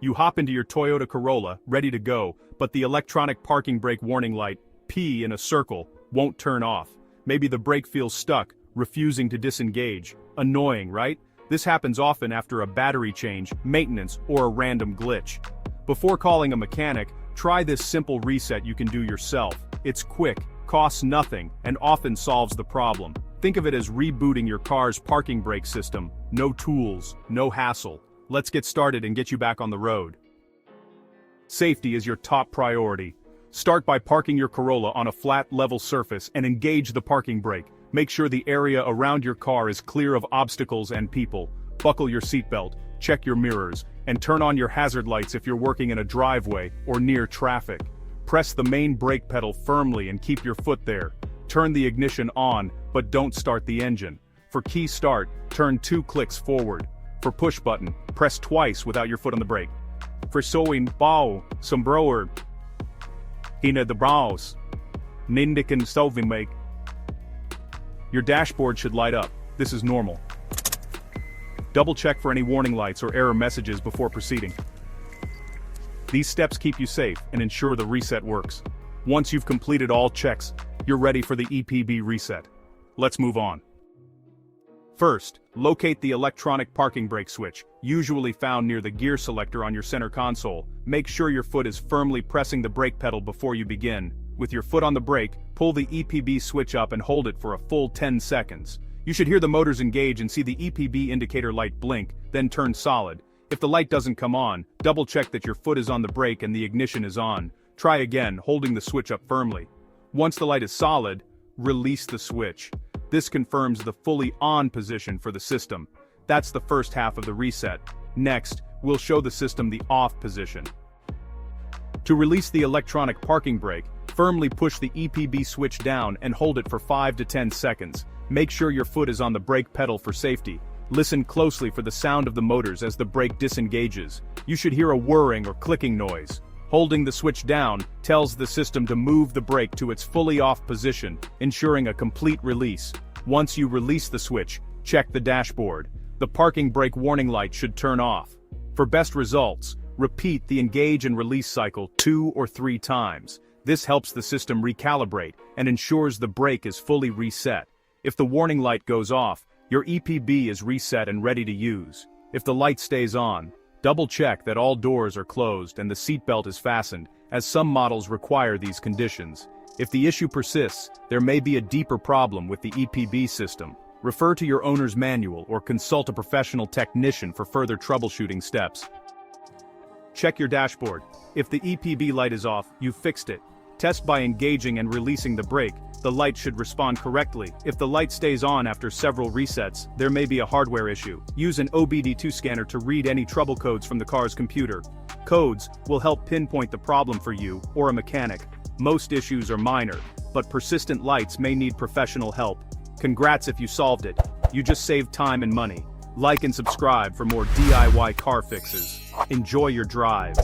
You hop into your Toyota Corolla, ready to go, but the electronic parking brake warning light, P in a circle, won't turn off. Maybe the brake feels stuck, refusing to disengage. Annoying, right? This happens often after a battery change, maintenance, or a random glitch. Before calling a mechanic, try this simple reset you can do yourself. It's quick, costs nothing, and often solves the problem. Think of it as rebooting your car's parking brake system. No tools, no hassle. Let's get started and get you back on the road. Safety is your top priority. Start by parking your Corolla on a flat, level surface and engage the parking brake. Make sure the area around your car is clear of obstacles and people. Buckle your seatbelt, check your mirrors, and turn on your hazard lights if you're working in a driveway or near traffic. Press the main brake pedal firmly and keep your foot there. Turn the ignition on, but don't start the engine. For key start, turn 2 clicks forward. For push button, press twice without your foot on the brake. For sewing bow, sombroer, hina the brows, nindikan soving make. Your dashboard should light up. This is normal. Double check for any warning lights or error messages before proceeding. These steps keep you safe and ensure the reset works. Once you've completed all checks, you're ready for the EPB reset. Let's move on. First, locate the electronic parking brake switch, usually found near the gear selector on your center console. Make sure your foot is firmly pressing the brake pedal before you begin. With your foot on the brake, pull the EPB switch up and hold it for a full 10 seconds. You should hear the motors engage and see the EPB indicator light blink, then turn solid. If the light doesn't come on, double check that your foot is on the brake and the ignition is on. Try again, holding the switch up firmly. Once the light is solid, release the switch. This confirms the fully on position for the system. That's the first half of the reset. Next, we'll show the system the off position. To release the electronic parking brake, firmly push the EPB switch down and hold it for 5 to 10 seconds. Make sure your foot is on the brake pedal for safety. Listen closely for the sound of the motors as the brake disengages. You should hear a whirring or clicking noise. Holding the switch down tells the system to move the brake to its fully off position, ensuring a complete release. Once you release the switch, check the dashboard. The parking brake warning light should turn off. For best results, repeat the engage and release cycle 2 or 3 times. This helps the system recalibrate and ensures the brake is fully reset. If the warning light goes off, your EPB is reset and ready to use. If the light stays on, double check that all doors are closed and the seatbelt is fastened, as some models require these conditions. If the issue persists, there may be a deeper problem with the EPB system. Refer to your owner's manual or consult a professional technician for further troubleshooting steps. Check your dashboard. If the EPB light is off, you've fixed it. Test by engaging and releasing the brake. The light should respond correctly. If the light stays on after several resets, there may be a hardware issue. Use an OBD2 scanner to read any trouble codes from the car's computer. Codes will help pinpoint the problem for you or a mechanic. Most issues are minor, but persistent lights may need professional help. Congrats if you solved it. You just saved time and money. Like and subscribe for more DIY car fixes. Enjoy your drive.